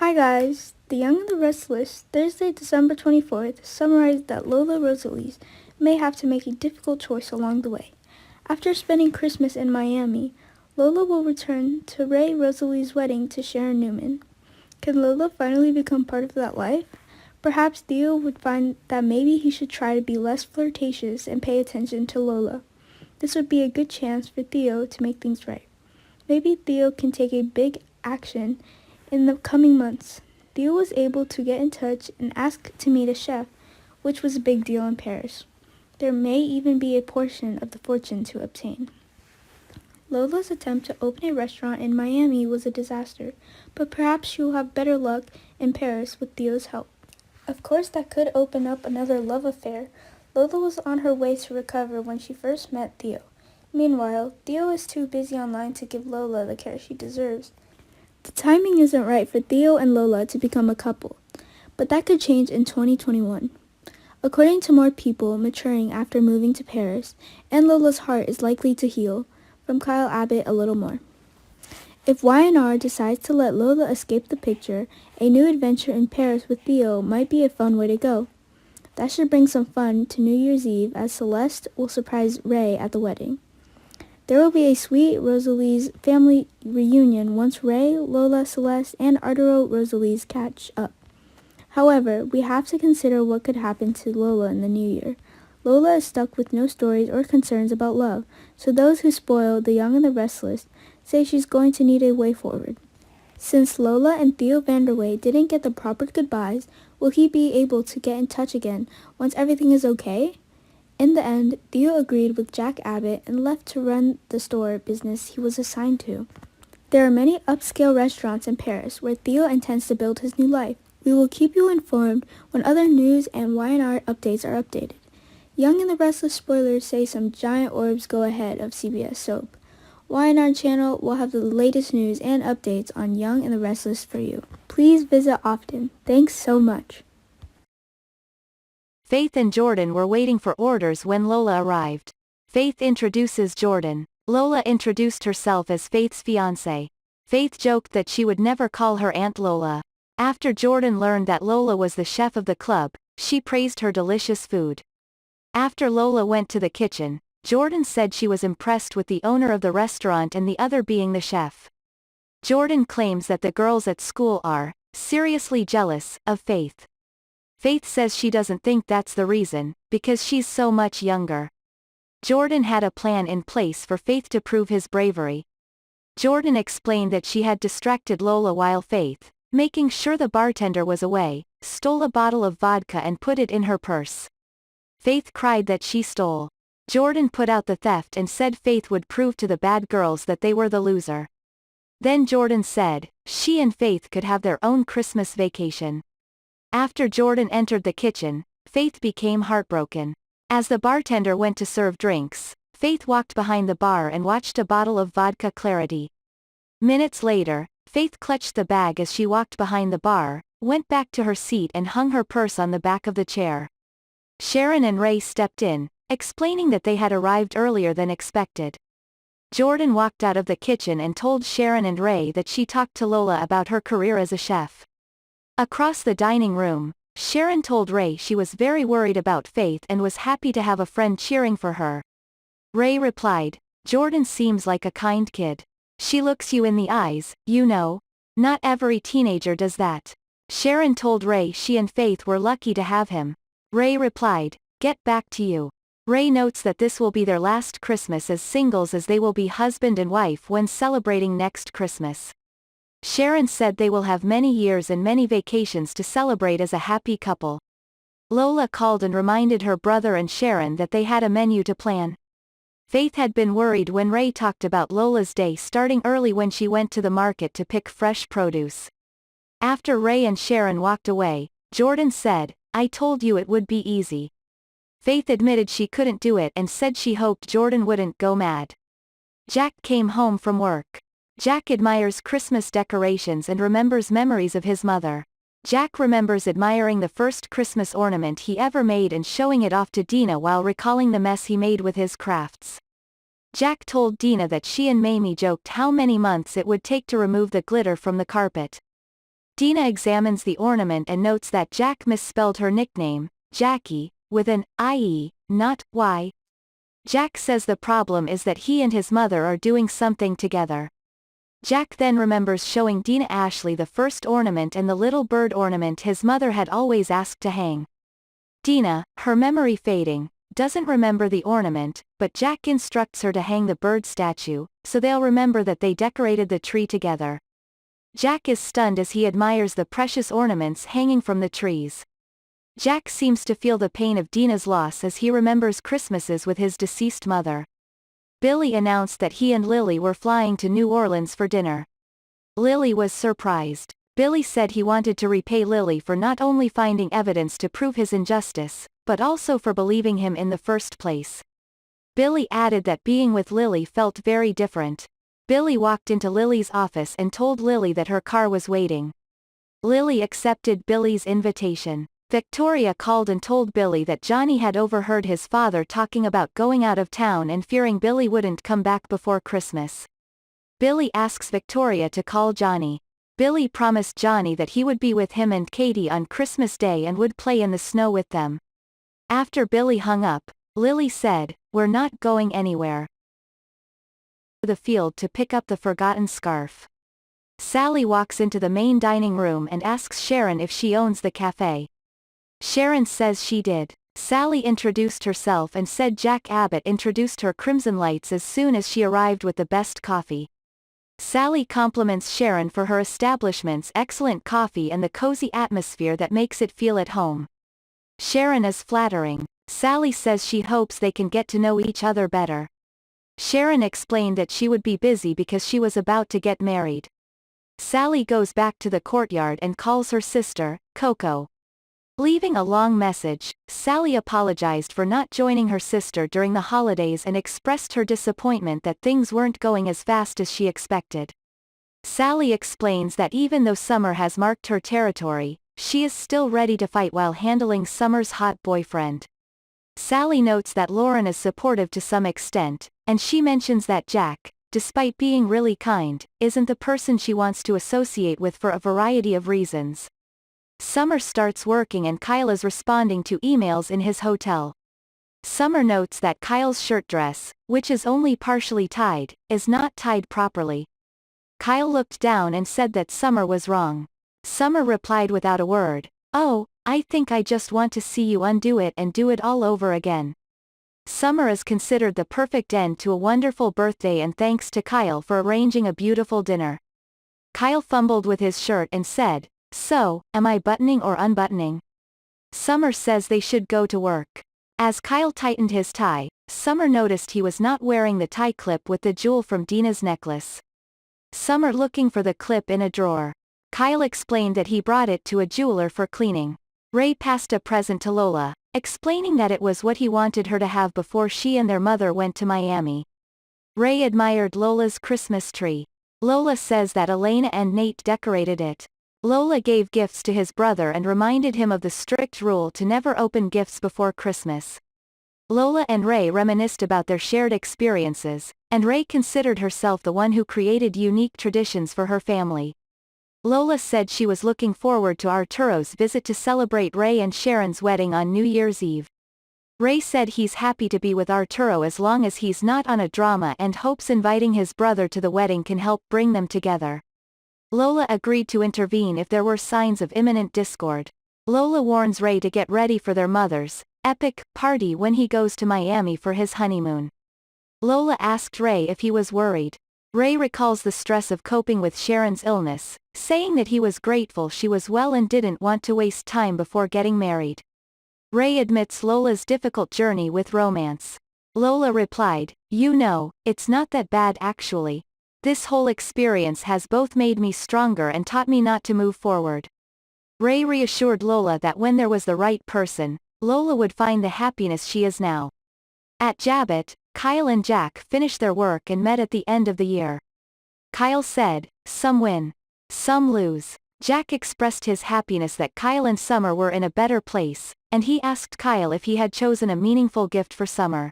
Hi guys, The Young and the Restless, Thursday, December 24th, summarized that Lola Rosales may have to make a difficult choice along the way. After spending Christmas in Miami, Lola will return to Ray Rosalie's wedding to Sharon Newman. Can Lola finally become part of that life? Perhaps Theo would find that maybe he should try to be less flirtatious and pay attention to Lola. This would be a good chance for Theo to make things right. Maybe Theo can take a big action in the coming months. Theo was able to get in touch and ask to meet a chef, which was a big deal in Paris. There may even be a portion of the fortune to obtain. Lola's attempt to open a restaurant in Miami was a disaster, but perhaps she will have better luck in Paris with Theo's help. Of course, that could open up another love affair. Lola was on her way to recover when she first met Theo. Meanwhile, Theo is too busy online to give Lola the care she deserves. The timing isn't right for Theo and Lola to become a couple, but that could change in 2021. According to more people maturing after moving to Paris, and Lola's heart is likely to heal. From Kyle Abbott a little more. If Y&R decides to let Lola escape the picture, a new adventure in Paris with Theo might be a fun way to go. That should bring some fun to New Year's Eve, as Celeste will surprise Ray at the wedding. There will be a sweet Rosales family reunion once Ray, Lola, Celeste, and Arturo Rosales catch up. However, we have to consider what could happen to Lola in the new year. Lola is stuck with no stories or concerns about love, so those who spoil The Young and the Restless say she's going to need a way forward. Since Lola and Theo Vanderway didn't get the proper goodbyes, will he be able to get in touch again once everything is okay? In the end, Theo agreed with Jack Abbott and left to run the store business he was assigned to. There are many upscale restaurants in Paris where Theo intends to build his new life. We will keep you informed when other news and Y&R updates are updated. Young and the Restless spoilers say some giant orbs go ahead of CBS soap. Y&R channel will have the latest news and updates on Young and the Restless for you. Please visit often. Thanks so much. Faith and Jordan were waiting for orders when Lola arrived. Faith introduces Jordan. Lola introduced herself as Faith's fiancé. Faith joked that she would never call her Aunt Lola. After Jordan learned that Lola was the chef of the club, she praised her delicious food. After Lola went to the kitchen, Jordan said she was impressed with the owner of the restaurant and the other being the chef. Jordan claims that the girls at school are seriously jealous of Faith. Faith says she doesn't think that's the reason, because she's so much younger. Jordan had a plan in place for Faith to prove his bravery. Jordan explained that she had distracted Lola while Faith, making sure the bartender was away, stole a bottle of vodka and put it in her purse. Faith cried that she stole. Jordan put out the theft and said Faith would prove to the bad girls that they were the loser. Then Jordan said, she and Faith could have their own Christmas vacation. After Jordan entered the kitchen, Faith became heartbroken. As the bartender went to serve drinks, Faith walked behind the bar and watched a bottle of vodka Clarity. Minutes later, Faith clutched the bag as she walked behind the bar, went back to her seat and hung her purse on the back of the chair. Sharon and Ray stepped in, explaining that they had arrived earlier than expected. Jordan walked out of the kitchen and told Sharon and Ray that she talked to Lola about her career as a chef. Across the dining room, Sharon told Ray she was very worried about Faith and was happy to have a friend cheering for her. Ray replied, Jordan seems like a kind kid. She looks you in the eyes, you know. Not every teenager does that. Sharon told Ray she and Faith were lucky to have him. Ray replied, get back to you. Ray notes that this will be their last Christmas as singles, as they will be husband and wife when celebrating next Christmas. Sharon said they will have many years and many vacations to celebrate as a happy couple. Lola called and reminded her brother and Sharon that they had a menu to plan. Faith had been worried when Ray talked about Lola's day starting early when she went to the market to pick fresh produce. After Ray and Sharon walked away, Jordan said, I told you it would be easy. Faith admitted she couldn't do it and said she hoped Jordan wouldn't go mad. Jack came home from work. Jack admires Christmas decorations and remembers memories of his mother. Jack remembers admiring the first Christmas ornament he ever made and showing it off to Dina while recalling the mess he made with his crafts. Jack told Dina that she and Mamie joked how many months it would take to remove the glitter from the carpet. Dina examines the ornament and notes that Jack misspelled her nickname, Jackie, with an I-E, not Y. Jack says the problem is that he and his mother are doing something together. Jack then remembers showing Dina Ashley the first ornament and the little bird ornament his mother had always asked to hang. Dina, her memory fading, doesn't remember the ornament, but Jack instructs her to hang the bird statue, so they'll remember that they decorated the tree together. Jack is stunned as he admires the precious ornaments hanging from the trees. Jack seems to feel the pain of Dina's loss as he remembers Christmases with his deceased mother. Billy announced that he and Lily were flying to New Orleans for dinner. Lily was surprised. Billy said he wanted to repay Lily for not only finding evidence to prove his injustice, but also for believing him in the first place. Billy added that being with Lily felt very different. Billy walked into Lily's office and told Lily that her car was waiting. Lily accepted Billy's invitation. Victoria called and told Billy that Johnny had overheard his father talking about going out of town and fearing Billy wouldn't come back before Christmas. Billy asks Victoria to call Johnny. Billy promised Johnny that he would be with him and Katie on Christmas Day and would play in the snow with them. After Billy hung up, Lily said, "We're not going anywhere." The field to pick up the forgotten scarf. Sally walks into the main dining room and asks Sharon if she owns the cafe. Sharon says she did. Sally introduced herself and said Jack Abbott introduced her Crimson Lights as soon as she arrived with the best coffee. Sally compliments Sharon for her establishment's excellent coffee and the cozy atmosphere that makes it feel at home. Sharon is flattering. Sally says she hopes they can get to know each other better. Sharon explained that she would be busy because she was about to get married. Sally goes back to the courtyard and calls her sister, Coco. Leaving a long message, Sally apologized for not joining her sister during the holidays and expressed her disappointment that things weren't going as fast as she expected. Sally explains that even though Summer has marked her territory, she is still ready to fight while handling Summer's hot boyfriend. Sally notes that Lauren is supportive to some extent, and she mentions that Jack, despite being really kind, isn't the person she wants to associate with for a variety of reasons. Summer starts working and Kyle is responding to emails in his hotel. Summer notes that Kyle's shirt dress, which is only partially tied, is not tied properly. Kyle looked down and said that Summer was wrong. Summer replied without a word, "Oh, I think I just want to see you undo it and do it all over again." Summer is considered the perfect end to a wonderful birthday and thanks to Kyle for arranging a beautiful dinner. Kyle fumbled with his shirt and said, "So, am I buttoning or unbuttoning?" Summer says they should go to work. As Kyle tightened his tie, Summer noticed he was not wearing the tie clip with the jewel from Dina's necklace. Summer looking for the clip in a drawer. Kyle explained that he brought it to a jeweler for cleaning. Ray passed a present to Lola, explaining that it was what he wanted her to have before she and their mother went to Miami. Ray admired Lola's Christmas tree. Lola says that Elena and Nate decorated it. Lola gave gifts to his brother and reminded him of the strict rule to never open gifts before Christmas. Lola and Ray reminisced about their shared experiences, and Ray considered herself the one who created unique traditions for her family. Lola said she was looking forward to Arturo's visit to celebrate Ray and Sharon's wedding on New Year's Eve. Ray said he's happy to be with Arturo as long as he's not on a drama and hopes inviting his brother to the wedding can help bring them together. Lola agreed to intervene if there were signs of imminent discord. Lola warns Ray to get ready for their mother's epic party when he goes to Miami for his honeymoon. Lola asked Ray if he was worried. Ray recalls the stress of coping with Sharon's illness, saying that he was grateful she was well and didn't want to waste time before getting married. Ray admits Lola's difficult journey with romance. Lola replied, "You know, it's not that bad actually. This whole experience has both made me stronger and taught me not to move forward." Ray reassured Lola that when there was the right person, Lola would find the happiness she is now. At Jabbit, Kyle and Jack finished their work and met at the end of the year. Kyle said, "Some win. Some lose." Jack expressed his happiness that Kyle and Summer were in a better place, and he asked Kyle if he had chosen a meaningful gift for Summer.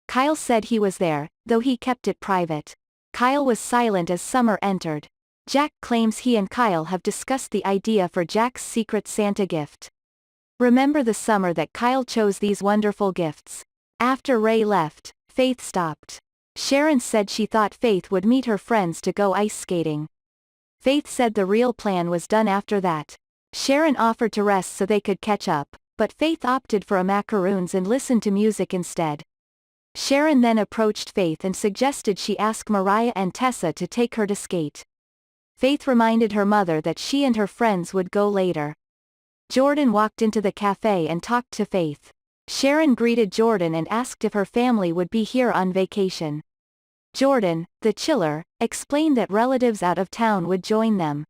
Kyle said he was there, though he kept it private. Kyle was silent as Summer entered. Jack claims he and Kyle have discussed the idea for Jack's secret Santa gift. Remember the summer that Kyle chose these wonderful gifts. After Ray left, Faith stopped. Sharon said she thought Faith would meet her friends to go ice skating. Faith said the real plan was done after that. Sharon offered to rest so they could catch up, but Faith opted for a macaroons and listened to music instead. Sharon then approached Faith and suggested she ask Mariah and Tessa to take her to skate. Faith reminded her mother that she and her friends would go later. Jordan walked into the cafe and talked to Faith. Sharon greeted Jordan and asked if her family would be here on vacation. Jordan, the chiller, explained that relatives out of town would join them.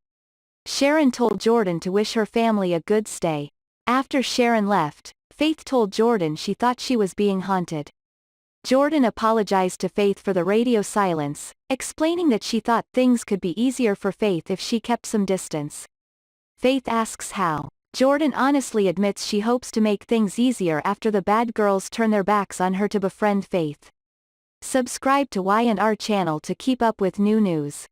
Sharon told Jordan to wish her family a good stay. After Sharon left, Faith told Jordan she thought she was being haunted. Jordan apologized to Faith for the radio silence, explaining that she thought things could be easier for Faith if she kept some distance. Faith asks how. Jordan honestly admits she hopes to make things easier after the bad girls turn their backs on her to befriend Faith. Subscribe to Y&R channel to keep up with new news.